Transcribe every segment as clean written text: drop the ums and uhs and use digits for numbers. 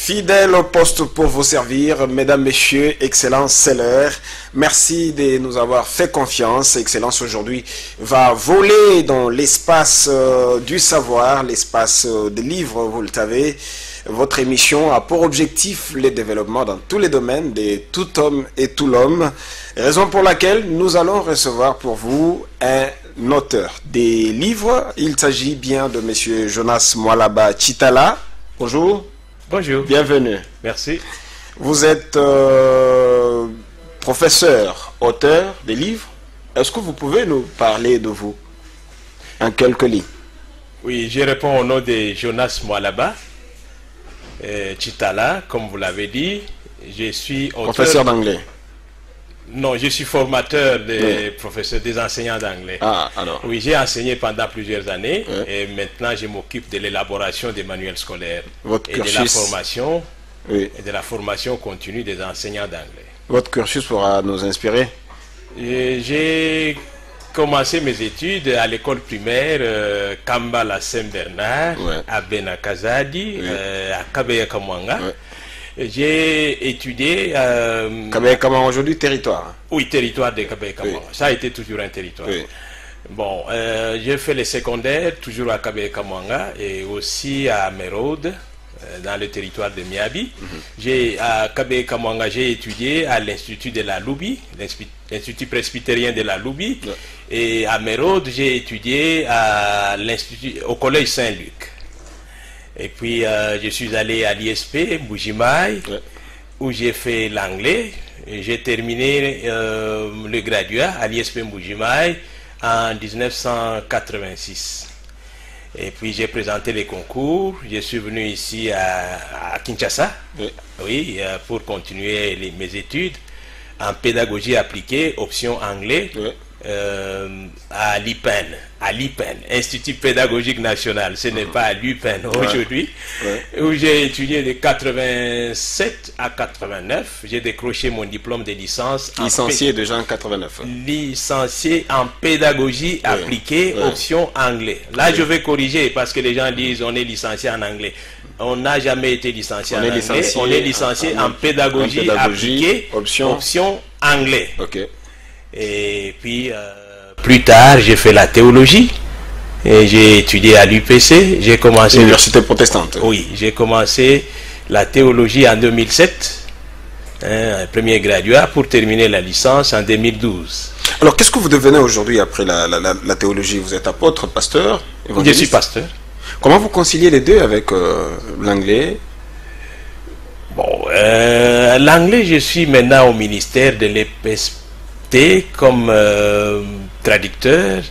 Fidèle au poste pour vous servir, mesdames, messieurs, Excellence, c'est l'heure. Merci de nous avoir fait confiance. Excellence aujourd'hui va voler dans l'espace du savoir, l'espace des livres, vous le savez. Votre émission a pour objectif le développement dans tous les domaines de tout homme et tout l'homme. Raison pour laquelle nous allons recevoir pour vous un auteur des livres. Il s'agit bien de monsieur Jonas Mwalaba Chitala. Bonjour. Bonjour. Bienvenue. Merci. Vous êtes professeur, auteur des livres. Est-ce que vous pouvez nous parler de vous en quelques lignes? Oui, je réponds au nom de Jonas Mwalaba Chitala, comme vous l'avez dit. Je suis auteur... Professeur d'anglais. Non, je suis formateur des professeurs, des enseignants d'anglais. Ah, alors. Oui, j'ai enseigné pendant plusieurs années Ouais. et maintenant je m'occupe de l'élaboration des manuels scolaires Votre et de la cursus, formation oui. et de la formation continue des enseignants d'anglais. Votre cursus pourra nous inspirer. J'ai commencé mes études à l'école primaire Kambala Saint-Bernard, Ouais. à Benakazadi, Oui. à Kabeya Kamwanga. Ouais. J'ai étudié Comment aujourd'hui territoire. oui, territoire de Kabeya Kamwanga. Oui. Ça a été toujours un territoire. Oui. Bon, j'ai fait les secondaires toujours à Kabeya Kamwanga et aussi à Merode, dans le territoire de Miabi. À Kabeya Kamwanga, j'ai étudié à l'Institut de la Loubi, l'Institut presbytérien de la Loubi. Ouais. Et à Merode, j'ai étudié à au Collège Saint-Luc. Et puis, je suis allé à l'ISP, Mbujimaï, Ouais. où j'ai fait l'anglais. J'ai terminé le graduat à l'ISP Mbujimaï en 1986. Et puis j'ai présenté les concours. Je suis venu ici à Kinshasa, Oui. oui, pour continuer mes études en pédagogie appliquée, option anglais, Oui. à l'IPEN, Institut pédagogique national. Ce n'est pas à l'UPEN aujourd'hui, où j'ai étudié de 87 à 89. J'ai décroché mon diplôme de licence. Licencié déjà en 89. Licencié en pédagogie appliquée, Ouais. option anglais. Là, je vais corriger parce que les gens disent on est licencié en anglais. On n'a jamais été licencié en anglais. On est licencié en pédagogie appliquée, option anglais. Ok. Et puis, plus tard, j'ai fait la théologie. Et j'ai étudié à l'UPC. J'ai commencé... Université protestante. Oui, j'ai commencé la théologie en 2007. Un premier graduat pour terminer la licence en 2012. Alors, qu'est-ce que vous devenez aujourd'hui après la théologie? Vous êtes apôtre, pasteur, Je évangéliste? suis pasteur. Comment vous conciliez les deux avec l'anglais? Bon, l'anglais, je suis maintenant au ministère de l'EPST comme traducteur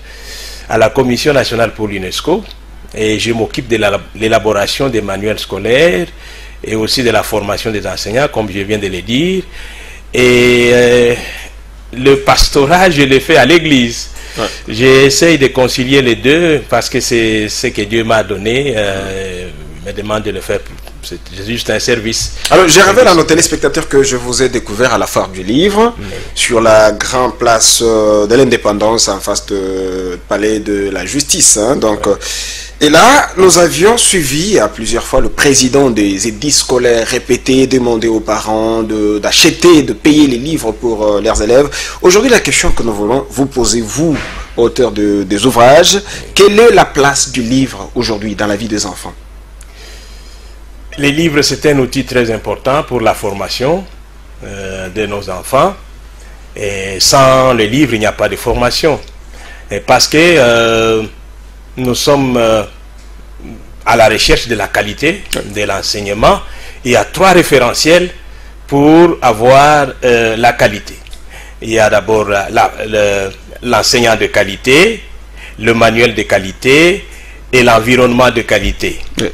à la Commission nationale pour l'UNESCO et je m'occupe de l'élaboration des manuels scolaires et aussi de la formation des enseignants, comme je viens de le dire. Et le pastorat, je l'ai fait à l'église. Ouais. J'essaye de concilier les deux parce que c'est ce que Dieu m'a donné. Il me demande de le faire. C'est juste un service. Alors, je révèle à nos téléspectateurs que je vous ai découvert à la foire du livre, sur la grande place de l'Indépendance, en face du palais de la justice. Hein, donc, et là, nous avions suivi à plusieurs fois le président des édits scolaires répétés, demander aux parents d'acheter, de payer les livres pour leurs élèves. Aujourd'hui, la question que nous voulons vous poser, vous, auteur des ouvrages, quelle est la place du livre aujourd'hui dans la vie des enfants? Les livres, c'est un outil très important pour la formation de nos enfants. Et sans les livres, il n'y a pas de formation. Et parce que nous sommes à la recherche de la qualité de l'enseignement. Il y a 3 référentiels pour avoir la qualité. Il y a d'abord l'enseignant de qualité, le manuel de qualité et l'environnement de qualité. Oui.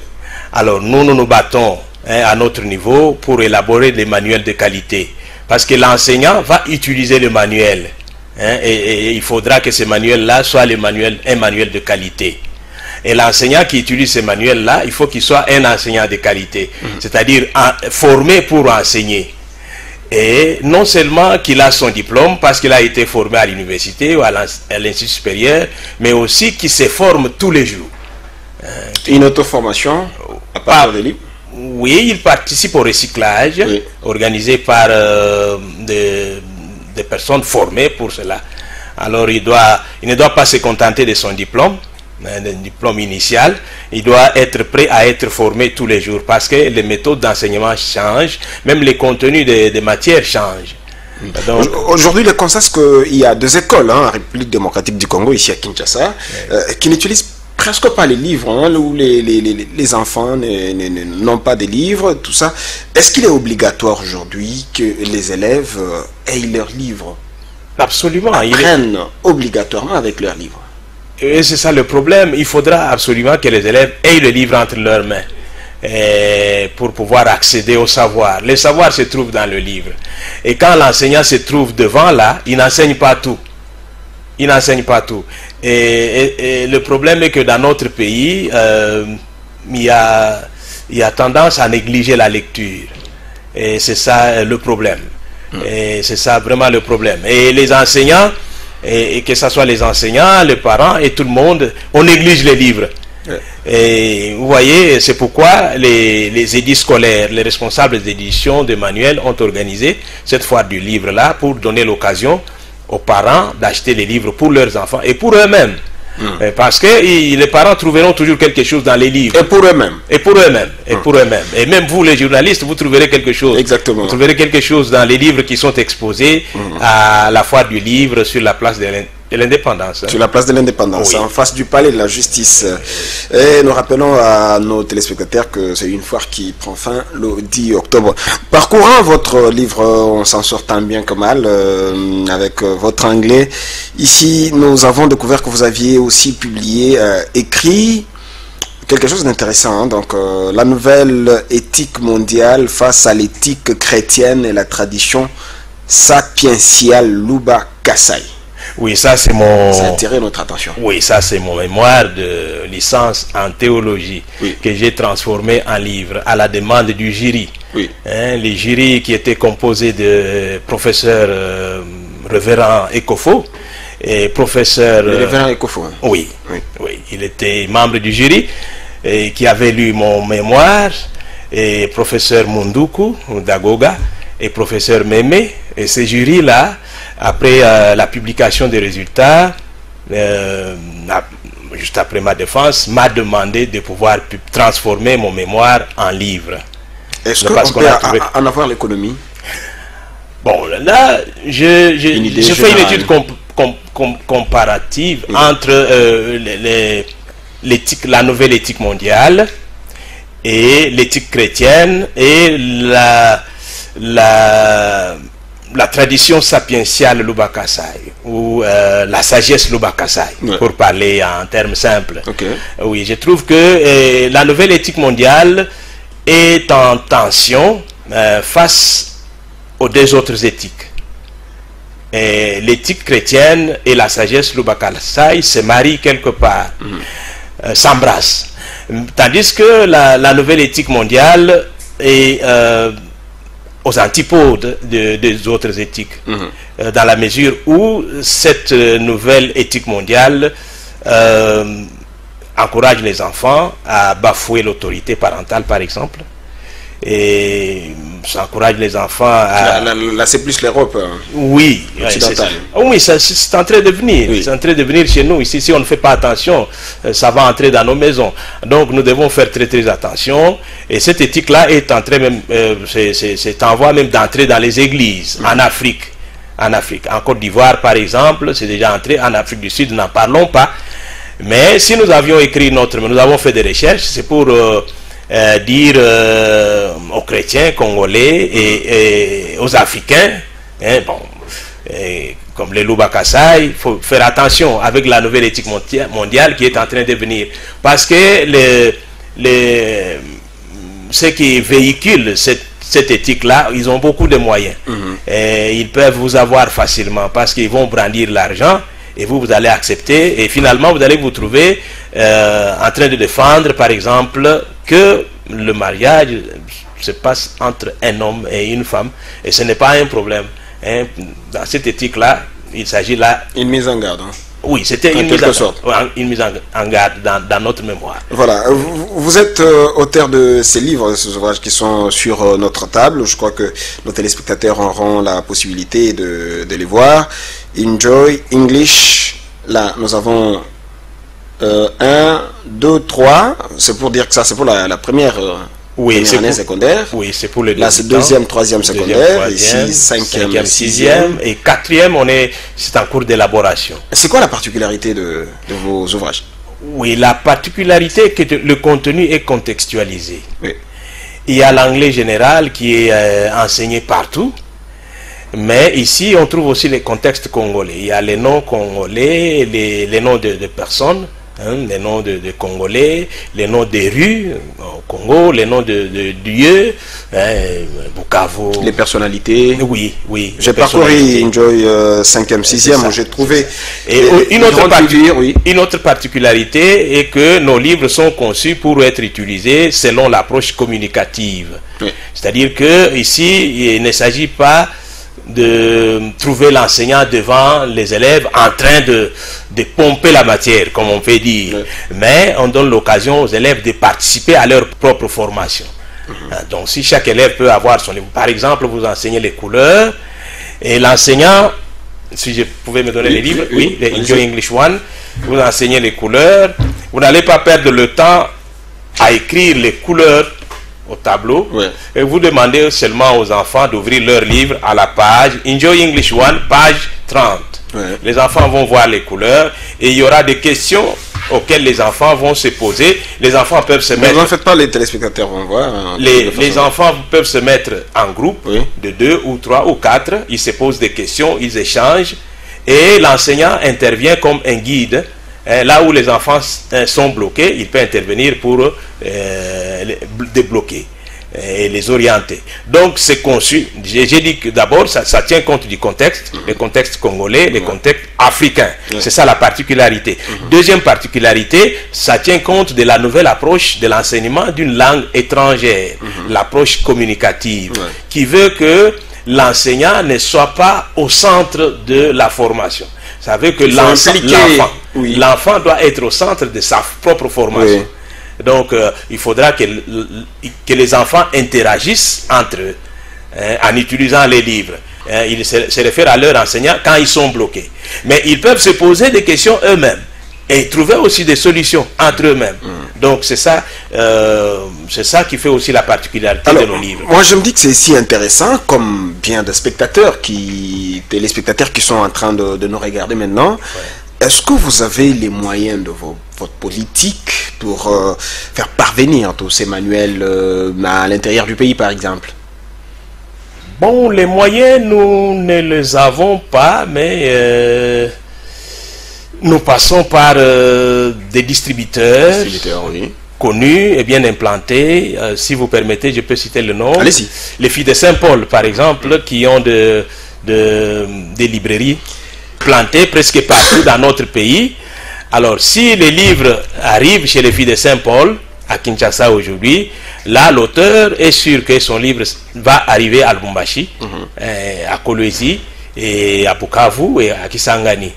Alors nous nous battons à notre niveau pour élaborer des manuels de qualité. Parce que l'enseignant va utiliser le manuel. Et il faudra que ce manuel-là soit un manuel de qualité. Et l'enseignant qui utilise ce manuel-là, il faut qu'il soit un enseignant de qualité. C'est-à-dire formé pour enseigner. Et non seulement qu'il a son diplôme parce qu'il a été formé à l'université ou à l'institut supérieur, mais aussi qu'il se forme tous les jours. Une auto-formation à partir des livres? Oui, il participe au recyclage, oui, organisé par des personnes formées pour cela. Alors il ne doit pas se contenter de son diplôme, un diplôme initial. Il doit être prêt à être formé tous les jours parce que les méthodes d'enseignement changent, même les contenus des matières changent. Aujourd'hui, le constat, c'est qu'il y a 2 écoles, en République démocratique du Congo, ici à Kinshasa, qui n'utilisent presque pas les livres, où les enfants n'ont pas de livres, tout ça. Est-ce qu'il est obligatoire aujourd'hui que les élèves aient leurs livres? Absolument. Apprennent obligatoirement avec leurs livres. Et c'est ça le problème. Il faudra absolument que les élèves aient le livre entre leurs mains pour pouvoir accéder au savoir. Le savoir se trouve dans le livre. Et quand l'enseignant se trouve devant là, il n'enseigne pas tout. Il n'enseigne pas tout. Et le problème est que dans notre pays, il y a tendance à négliger la lecture. Et c'est ça le problème. Et c'est ça vraiment le problème. Et les enseignants, et que ce soit les enseignants, les parents et tout le monde, on néglige les livres. Et vous voyez, c'est pourquoi les édits scolaires, les responsables d'édition de manuels ont organisé cette foire du livre là pour donner l'occasion aux parents d'acheter les livres pour leurs enfants et pour eux-mêmes. Parce que les parents trouveront toujours quelque chose dans les livres. Et pour eux-mêmes. Et pour eux-mêmes. Et pour eux-mêmes. Et même vous, les journalistes, vous trouverez quelque chose. Exactement. Vous trouverez quelque chose dans les livres qui sont exposés à la foire du livre sur la place de l'Indépendance. Sur la place de l'Indépendance, oui, en face du palais de la justice. Et nous rappelons à nos téléspectateurs que c'est une foire qui prend fin le 10 octobre. Parcourant votre livre, on s'en sort tant bien que mal avec votre anglais. Ici, nous avons découvert que vous aviez aussi publié, écrit quelque chose d'intéressant. Donc, la nouvelle éthique mondiale face à l'éthique chrétienne et la tradition sapientiale Luba Kasai. Oui, ça c'est mon... Ça a attiré notre attention. Oui, ça c'est mon mémoire de licence en théologie, oui, que j'ai transformé en livre à la demande du jury. Oui. Les jurys qui étaient composés de professeurs révérend Ekofo et professeur... Le révérend Ekofo. Oui, oui, oui, il était membre du jury et qui avait lu mon mémoire, et professeur Munduku Dagoga et professeur Meme, et ces jurys-là, après la publication des résultats, juste après ma défense, m'a demandé de pouvoir transformer mon mémoire en livre. Est-ce qu'on peut en avoir l'économie? Bon, là, je fais une étude comparative entre la nouvelle éthique mondiale et l'éthique chrétienne et la tradition sapientiale Luba Kasai, ou la sagesse Luba Kasai, pour parler en termes simples. Oui, je trouve que la nouvelle éthique mondiale est en tension face aux 2 autres éthiques. L'éthique chrétienne et la sagesse Luba Kasai se marient quelque part, s'embrassent. Tandis que la nouvelle éthique mondiale est... aux antipodes des autres éthiques, dans la mesure où cette nouvelle éthique mondiale encourage les enfants à bafouer l'autorité parentale, par exemple, et ça encourage les enfants à... Là, c'est plus l'Europe oui, oui, c'est en train de venir. Oui. C'est en train de venir chez nous. Ici, si on ne fait pas attention, ça va entrer dans nos maisons. Donc, nous devons faire très, très attention. Et cette éthique-là est en train même, c'est en voie même d'entrer dans les églises, en Afrique. En Côte d'Ivoire, par exemple, c'est déjà entré. En Afrique du Sud, n'en parlons pas. Mais si nous avions écrit nous avons fait des recherches, c'est pour... dire aux chrétiens congolais et aux Africains, comme les Luba Kasai, il faut faire attention avec la nouvelle éthique mondiale qui est en train de venir. Parce que ceux qui véhiculent cette éthique-là, ils ont beaucoup de moyens. Et ils peuvent vous avoir facilement parce qu'ils vont brandir l'argent. Et vous allez accepter, et finalement vous allez vous trouver en train de défendre, par exemple, que le mariage se passe entre un homme et une femme, et ce n'est pas un problème. Dans cette éthique-là, il s'agit là... Une mise en garde. Oui, c'était une mise en garde dans notre mémoire. Voilà, vous êtes auteur de ces livres, ces ouvrages qui sont sur notre table. Je crois que nos téléspectateurs auront la possibilité de les voir. Enjoy English. Là, nous avons 1, 2, 3. C'est pour dire que ça, c'est pour la première année secondaire. Oui, c'est pour le là, c'est deuxième, troisième secondaire. Ici, cinquième, sixième. Et quatrième, c'est en cours d'élaboration. C'est quoi la particularité de vos ouvrages? Oui, la particularité est que le contenu est contextualisé. Oui. Il y a l'anglais général qui est enseigné partout. Mais ici, on trouve aussi les contextes congolais. Il y a les noms congolais, les noms de personnes, les noms de Congolais, les noms des rues au Congo, les noms de lieux, Bukavu. Les personnalités. Oui, oui. J'ai parcouru Enjoy 5e, 6e, où j'ai trouvé. Et une autre particularité est que nos livres sont conçus pour être utilisés selon l'approche communicative. Oui. C'est-à-dire que ici, il ne s'agit pas de trouver l'enseignant devant les élèves en train de pomper la matière, comme on peut dire. Oui. Mais on donne l'occasion aux élèves de participer à leur propre formation. Donc si chaque élève peut avoir son livre, par exemple, vous enseignez les couleurs, et l'enseignant, si je pouvais me donner les livres, oui, les Enjoy English One, vous enseignez les couleurs, vous n'allez pas perdre le temps à écrire les couleurs au tableau, et vous demandez seulement aux enfants d'ouvrir leur livre à la page Enjoy English One, page 30. Les enfants vont voir les couleurs et il y aura des questions auxquelles les enfants vont se poser. Les enfants peuvent se mettre... Mais en fait pas, les téléspectateurs vont voir. Les enfants peuvent se mettre en groupe de 2 ou 3 ou 4. Ils se posent des questions, ils échangent et l'enseignant intervient comme un guide. Là où les enfants sont bloqués, il peut intervenir pour les débloquer et les orienter. Donc c'est conçu, j'ai dit que d'abord ça tient compte du contexte, le contexte congolais, le contexte africain. C'est ça la particularité. Deuxième particularité, ça tient compte de la nouvelle approche de l'enseignement d'une langue étrangère, l'approche communicative, qui veut que l'enseignant ne soit pas au centre de la formation. Ça veut que l'enfant doit être au centre de sa propre formation. Donc, il faudra que les enfants interagissent entre eux en utilisant les livres. Ils se réfèrent à leur enseignant quand ils sont bloqués. Mais ils peuvent se poser des questions eux-mêmes et trouver aussi des solutions entre eux-mêmes. Donc, c'est ça qui fait aussi la particularité de nos livres. Moi, je me dis que c'est si intéressant, comme bien de téléspectateurs qui sont en train de nous regarder maintenant. Est-ce que vous avez les moyens de votre politique pour faire parvenir tous ces manuels à l'intérieur du pays, par exemple? Bon, les moyens, nous ne les avons pas, mais nous passons par des distributeurs connus et bien implantés. Si vous permettez, je peux citer le nom. Allez-y. Les filles de Saint-Paul, par exemple, qui ont des librairies plantées presque partout dans notre pays. Alors, si les livres arrivent chez les filles de Saint-Paul, à Kinshasa aujourd'hui, là, l'auteur est sûr que son livre va arriver à Lubumbashi, à Kolwezi, et à Bukavu et à Kisangani.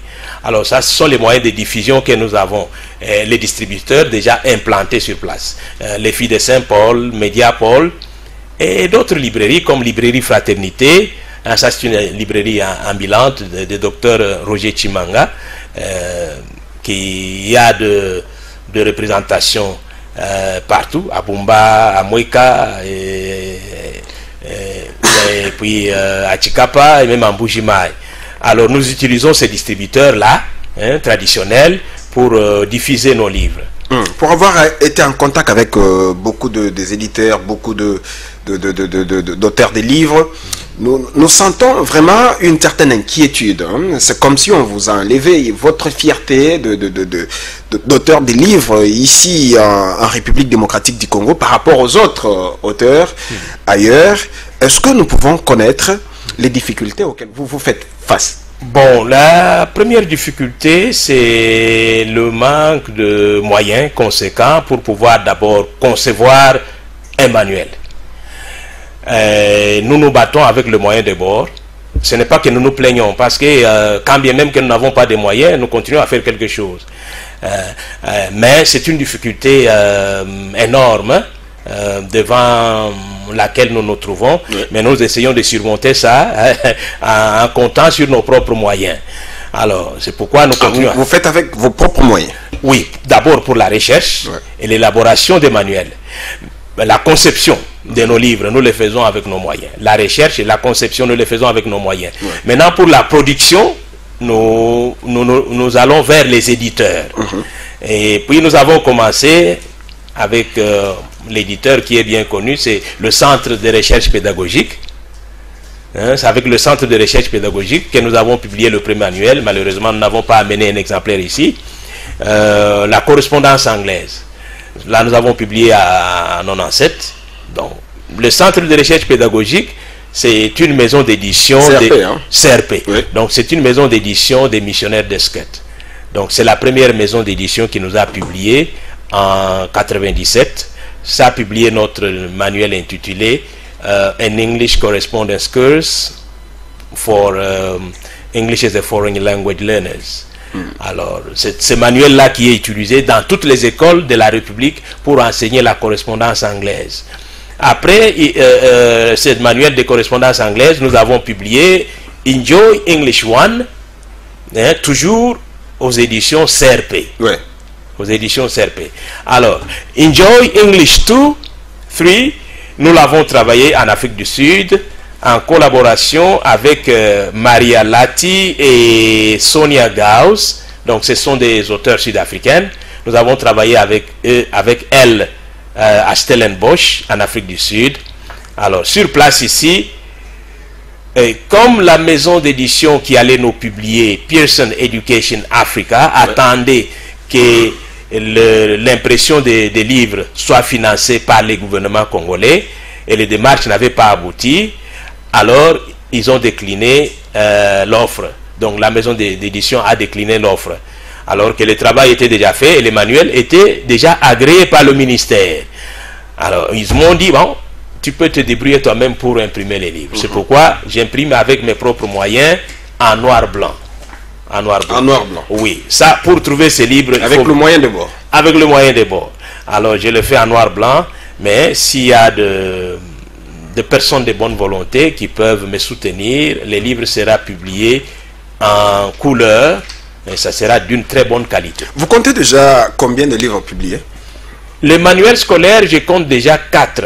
Alors, ça, ce sont les moyens de diffusion que nous avons. Les distributeurs déjà implantés sur place. Les filles de Saint-Paul, Mediapol, et d'autres librairies comme Librairie Fraternité. Ça, c'est une librairie ambulante de docteur Roger Chimanga, qui a de représentation partout, à Bumba, à Moïka, et puis à Chikapa, et même à Mbujimai. Alors, nous utilisons ces distributeurs-là, traditionnels, pour diffuser nos livres. Pour avoir été en contact avec beaucoup des éditeurs, beaucoup d'auteurs de livres, nous sentons vraiment une certaine inquiétude. C'est comme si on vous a enlevé votre fierté d'auteur de livres ici en République démocratique du Congo par rapport aux autres auteurs ailleurs. Est-ce que nous pouvons connaître les difficultés auxquelles vous faites face? Bon, la première difficulté, c'est le manque de moyens conséquents pour pouvoir d'abord concevoir un manuel. Nous nous battons avec le moyen de bord, ce n'est pas que nous nous plaignons, parce que quand bien même que nous n'avons pas de moyens, nous continuons à faire quelque chose. Mais c'est une difficulté énorme devant laquelle nous nous trouvons, oui. Mais nous essayons de surmonter ça en comptant sur nos propres moyens. Alors, c'est pourquoi nous continuons. Vous faites avec vos propres moyens? Oui, d'abord pour la recherche, oui, et l'élaboration des manuels. La conception de nos livres, nous les faisons avec nos moyens. La recherche et la conception, nous les faisons avec nos moyens. Oui. Maintenant, pour la production, nous allons vers les éditeurs. Et puis, nous avons commencé avec l'éditeur qui est bien connu, c'est le Centre de recherche pédagogique. C'est avec le Centre de recherche pédagogique que nous avons publié le premier manuel. Malheureusement, nous n'avons pas amené un exemplaire ici. La correspondance anglaise. Là, nous avons publié à 97. Donc, le Centre de recherche pédagogique, c'est une maison d'édition CRP. Oui. Donc, c'est une maison d'édition des missionnaires d'Esquet. Donc, c'est la première maison d'édition qui nous a publié en 97. Ça a publié notre manuel intitulé An English Correspondence Course for English as a Foreign Language Learners. Alors, c'est ce manuel-là qui est utilisé dans toutes les écoles de la République pour enseigner la correspondance anglaise. Après ce manuel de correspondance anglaise, nous avons publié Enjoy English 1, toujours aux éditions CRP. Ouais. Aux éditions CRP. Alors, Enjoy English 2, 3, nous l'avons travaillé en Afrique du Sud, en collaboration avec Maria Lati et Sonia Gauss. Donc, ce sont des auteurs sud-africaines. Nous avons travaillé avec elles à Stellenbosch, en Afrique du Sud. Alors, sur place ici, comme la maison d'édition qui allait nous publier, Pearson Education Africa, attendait que l'impression des livres soit financée par les gouvernements congolais, et les démarches n'avaient pas abouti, alors ils ont décliné l'offre. Donc la maison d'édition a décliné l'offre, alors que le travail était déjà fait et les manuels étaient déjà agréés par le ministère. Alors ils m'ont dit, bon, tu peux te débrouiller toi-même pour imprimer les livres. C'est pourquoi j'imprime avec mes propres moyens en noir-blanc. En noir-blanc. En noir-blanc. Oui, ça pour trouver ces livres. Avec le moyen de bord. Avec le moyen de bord. Alors je le fais en noir-blanc, mais s'il y a de personnes de bonne volonté qui peuvent me soutenir, les livres seront publiés en couleur, et ça sera d'une très bonne qualité. Vous comptez déjà combien de livres publiés? Les manuels scolaires, je compte déjà 4.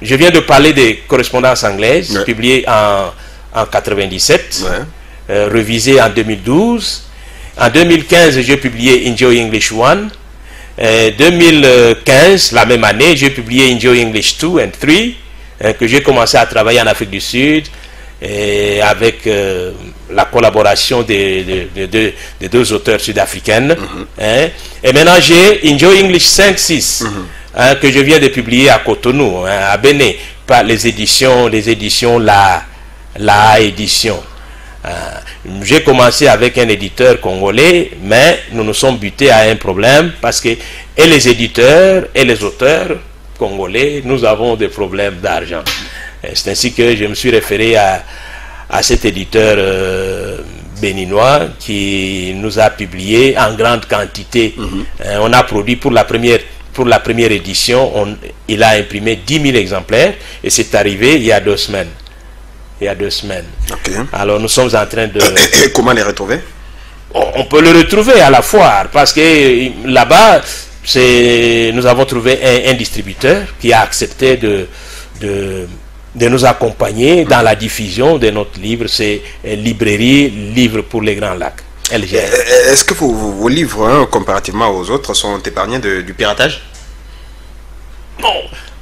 Je viens de parler des correspondances anglaises, ouais, publiées en 97, ouais, révisées en 2012. En 2015, j'ai publié Enjoy English 1. 2015, la même année, j'ai publié Enjoy English 2 and 3, que j'ai commencé à travailler en Afrique du Sud, avec la collaboration des deux auteurs sud-africaines. Et maintenant, j'ai Enjoy English 5-6, que je viens de publier à Cotonou, à Bénin, par les éditions La Édition. J'ai commencé avec un éditeur congolais, mais nous nous sommes butés à un problème parce que et les éditeurs et les auteurs congolais, nous avons des problèmes d'argent. C'est ainsi que je me suis référé à cet éditeur béninois qui nous a publié en grande quantité. On a produit pour la première édition, il a imprimé 10 000 exemplaires et c'est arrivé il y a 2 semaines. Okay. Alors nous sommes en train de... Et comment les retrouver? On peut le retrouver à la foire parce que là-bas, nous avons trouvé un distributeur qui a accepté de nous accompagner dans la diffusion de notre livre. C'est Librairie Livres pour les Grands Lacs. Est-ce que vos livres, comparativement aux autres, sont épargnés du piratage? Bon.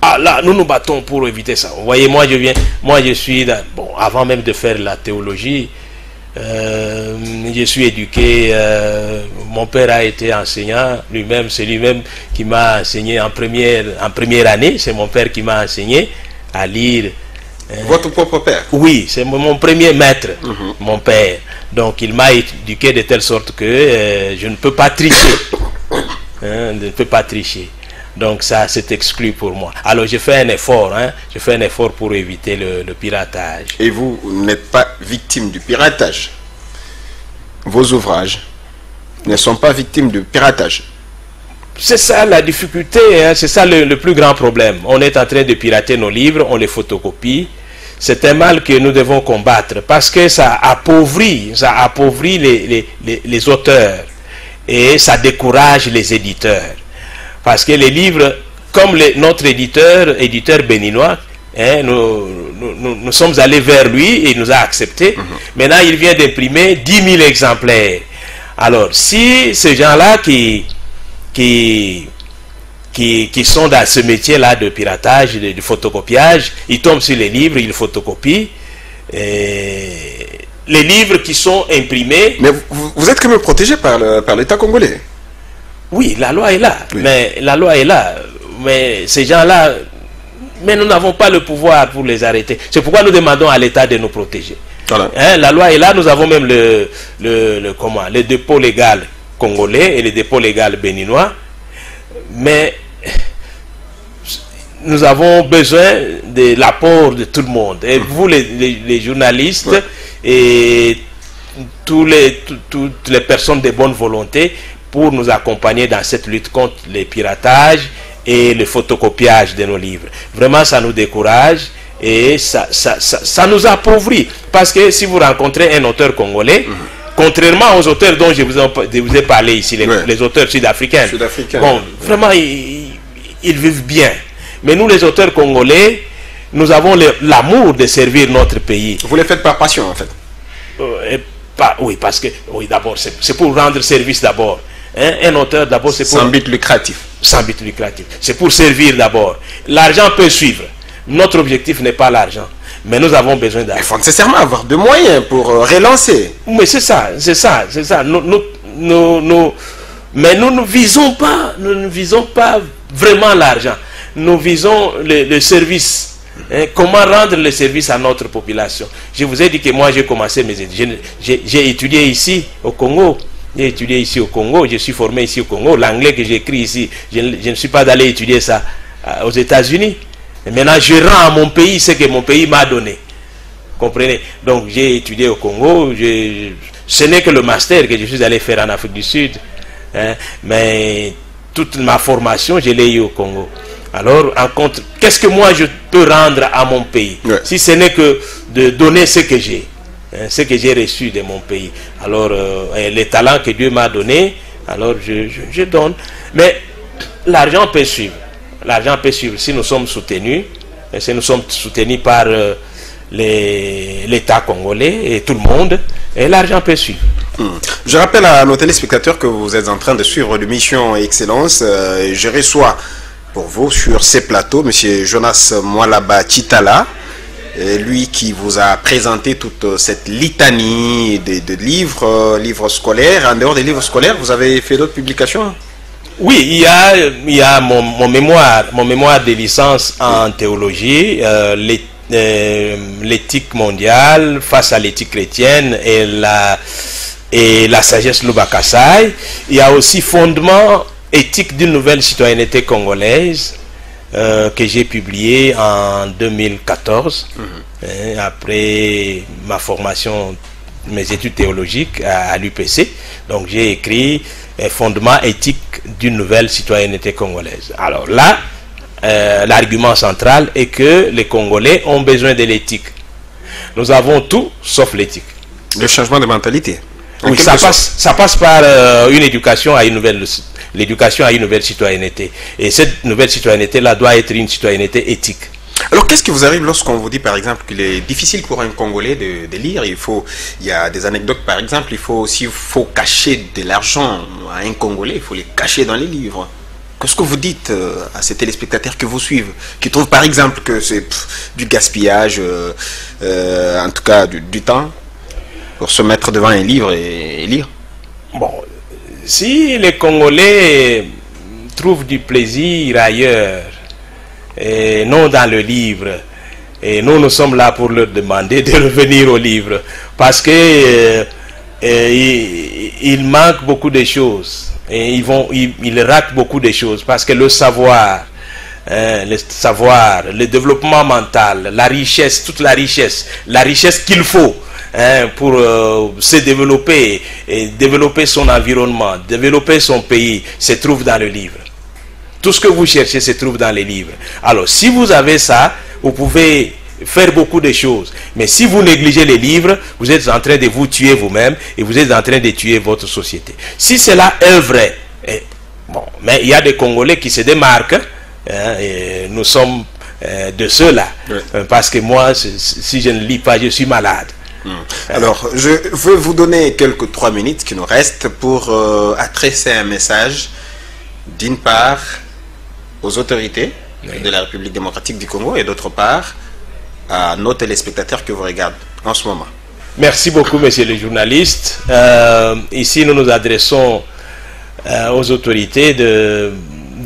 Ah là, nous nous battons pour éviter ça. Vous voyez, moi je suis, bon, avant même de faire la théologie, je suis éduqué, mon père a été enseignant, lui-même, c'est lui-même qui m'a enseigné en première année, c'est mon père qui m'a enseigné à lire. Votre propre père? Oui, c'est mon premier maître, mon père. Donc il m'a éduqué de telle sorte que je ne peux pas tricher. Je ne peux pas tricher. Donc ça, c'est exclu pour moi. Alors je fais un effort, hein, je fais un effort pour éviter le piratage. Et vous n'êtes pas victime du piratage? Vos ouvrages ne sont pas victimes de piratage? C'est ça la difficulté, hein, c'est ça le plus grand problème. On est en train de pirater nos livres, on les photocopie. C'est un mal que nous devons combattre parce que ça appauvrit les auteurs et ça décourage les éditeurs. Parce que les livres, comme notre éditeur béninois, hein, nous sommes allés vers lui et il nous a acceptés. Maintenant, il vient d'imprimer 10 000 exemplaires. Alors, si ces gens-là qui sont dans ce métier-là de piratage, de photocopiage, ils tombent sur les livres, ils photocopient. Les livres qui sont imprimés... Mais vous êtes quand même protégé par l'État congolais. Oui, la loi est là. Oui. Mais la loi est là. Mais ces gens-là... Mais nous n'avons pas le pouvoir pour les arrêter. C'est pourquoi nous demandons à l'État de nous protéger. Voilà. Hein, la loi est là. Nous avons même le dépôt légal congolais et le dépôt légal béninois. Mais nous avons besoin de l'apport de tout le monde. Et vous, les journalistes, et toutes les personnes de bonne volonté, pour nous accompagner dans cette lutte contre les piratages et le photocopiage de nos livres. Vraiment, ça nous décourage et ça nous appauvrit. Parce que si vous rencontrez un auteur congolais, contrairement aux auteurs dont je vous ai parlé ici, les auteurs sud-africains, bon, vraiment, ils vivent bien. Mais nous, les auteurs congolais, nous avons l'amour de servir notre pays. Vous les faites par passion, en fait. Oui, parce que, oui, d'abord, c'est pour rendre service d'abord. Hein, un auteur, d'abord, c'est pour... Sans but lucratif. Sans but lucratif. C'est pour servir d'abord. L'argent peut suivre. Notre objectif n'est pas l'argent. Mais nous avons besoin d'argent. Il faut nécessairement avoir de moyens pour relancer. Mais c'est ça. Mais nous ne visons pas vraiment l'argent. Nous visons le service. Hein, comment rendre le service à notre population. Je vous ai dit que moi j'ai commencé mes études. J'ai étudié ici au Congo. J'ai étudié ici au Congo. Je suis formé ici au Congo. L'anglais que j'écris ici, je ne suis pas allé étudier ça aux États-Unis. Maintenant, je rends à mon pays ce que mon pays m'a donné. Comprenez? Donc, j'ai étudié au Congo. Ce n'est que le master que je suis allé faire en Afrique du Sud. Hein, mais toute ma formation, je l'ai eu au Congo. Alors, qu'est-ce que moi je peux rendre à mon pays? Si ce n'est que de donner ce que j'ai. Hein, ce que j'ai reçu de mon pays. Alors, les talents que Dieu m'a donnés, alors je donne. Mais l'argent peut suivre. L'argent peut suivre si nous sommes soutenus, si nous sommes soutenus par l'État congolais et tout le monde, et l'argent peut suivre. Je rappelle à nos téléspectateurs que vous êtes en train de suivre l'émission Excellence. Je reçois pour vous sur ces plateaux M. Jonas Mwalaba Chitala, lui qui vous a présenté toute cette litanie de livres scolaires. En dehors des livres scolaires, vous avez fait d'autres publications? Oui, il y a mon mémoire de licence en théologie, l'éthique mondiale face à l'éthique chrétienne et la sagesse Lubakasai. Il y a aussi fondement éthique d'une nouvelle citoyenneté congolaise que j'ai publié en 2014 après ma formation, mes études théologiques à l'UPC. Donc j'ai écrit fondement éthique d'une nouvelle citoyenneté congolaise. Alors là, l'argument central est que les Congolais ont besoin de l'éthique. Nous avons tout sauf l'éthique. Le changement de mentalité. Oui, ça passe par une éducation à une nouvelle citoyenneté. Et cette nouvelle citoyenneté-là doit être une citoyenneté éthique. Alors, qu'est-ce qui vous arrive lorsqu'on vous dit, par exemple, qu'il est difficile pour un Congolais de lire? Il y a des anecdotes, par exemple, il faut cacher de l'argent à un Congolais, il faut les cacher dans les livres. Qu'est-ce que vous dites à ces téléspectateurs que vous suivent, qui trouvent, par exemple, que c'est du gaspillage, en tout cas du temps, pour se mettre devant un livre et lire? Bon, si les Congolais trouvent du plaisir ailleurs, et non dans le livre, et nous sommes là pour leur demander de revenir au livre, parce que il manque beaucoup de choses. Et ils ratent beaucoup de choses parce que le savoir, le développement mental, la richesse, toute la richesse qu'il faut pour se développer et développer son environnement, développer son pays, se trouve dans le livre. Tout ce que vous cherchez se trouve dans les livres. Alors, si vous avez ça, vous pouvez faire beaucoup de choses. Mais si vous négligez les livres, vous êtes en train de vous tuer vous-même et vous êtes en train de tuer votre société. Si cela est vrai, bon, mais il y a des Congolais qui se démarquent, et nous sommes de ceux-là. Oui. Parce que moi, si je ne lis pas, je suis malade. Alors, je veux vous donner quelques 3 minutes qui nous restent pour adresser un message, d'une part, aux autorités de la République démocratique du Congo et d'autre part, à nos téléspectateurs que vous regardez en ce moment. Merci beaucoup, monsieur le journaliste. Ici, nous nous adressons aux autorités de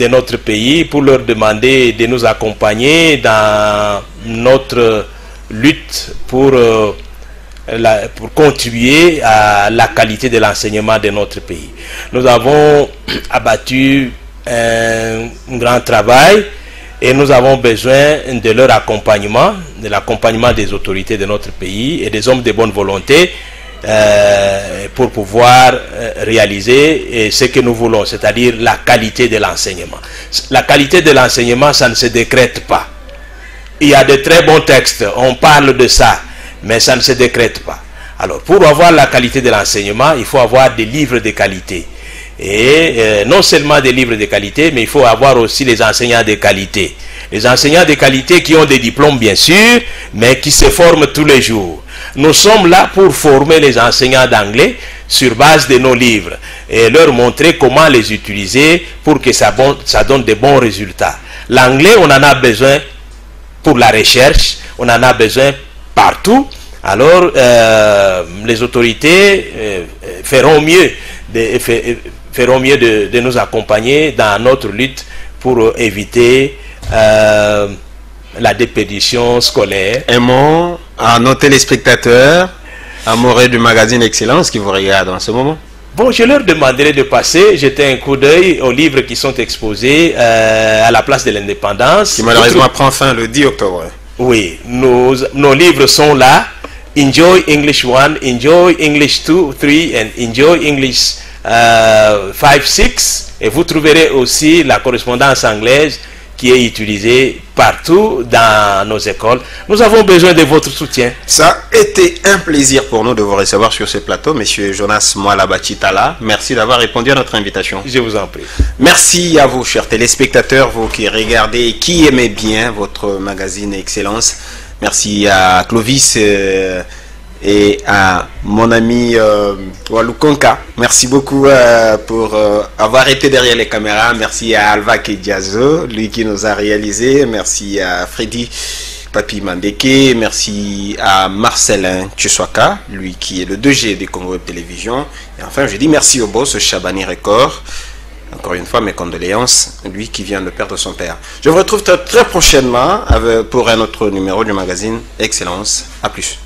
notre pays pour leur demander de nous accompagner dans notre lutte pour contribuer à la qualité de l'enseignement de notre pays. Nous avons abattu un grand travail et nous avons besoin de leur accompagnement, de l'accompagnement des autorités de notre pays et des hommes de bonne volonté pour pouvoir réaliser ce que nous voulons, c'est-à-dire la qualité de l'enseignement. La qualité de l'enseignement, ça ne se décrète pas. Il y a de très bons textes, on parle de ça, mais ça ne se décrète pas. Alors, pour avoir la qualité de l'enseignement, il faut avoir des livres de qualité. Et non seulement des livres de qualité, mais il faut avoir aussi les enseignants de qualité. Les enseignants de qualité qui ont des diplômes, bien sûr, mais qui se forment tous les jours. Nous sommes là pour former les enseignants d'anglais sur base de nos livres et leur montrer comment les utiliser pour que ça donne de bons résultats. L'anglais, on en a besoin pour la recherche, on en a besoin partout. Alors, les autorités feront mieux de nous accompagner dans notre lutte pour éviter la déperdition scolaire. Un mot à nos téléspectateurs amoureux du magazine Excellence qui vous regardent en ce moment. Bon, je leur demanderai de passer, jeter un coup d'œil aux livres qui sont exposés à la place de l'Indépendance. Qui malheureusement prend fin le 10 octobre. Oui, nos livres sont là. Enjoy English 1, Enjoy English 2, 3 and Enjoy English 5, 6. Et vous trouverez aussi la correspondance anglaise qui est utilisée partout dans nos écoles. Nous avons besoin de votre soutien. Ça a été un plaisir pour nous de vous recevoir sur ce plateau, Monsieur Jonas Mwalaba-Chitala. Merci d'avoir répondu à notre invitation. Je vous en prie. Merci à vous, chers téléspectateurs, vous qui regardez et qui aimez bien votre magazine Excellence. Merci à Clovis et à mon ami Walou Konka. Merci beaucoup pour avoir été derrière les caméras. Merci à Alva Kediazo, lui qui nous a réalisé. Merci à Freddy Papi Mandeke. Merci à Marcelin Tcheswaka, lui qui est le 2G des Congo Web Télévision. Et enfin, je dis merci au boss Chabani Record. Encore une fois, mes condoléances, lui qui vient de perdre son père. Je vous retrouve très prochainement pour un autre numéro du magazine Excellence. À plus.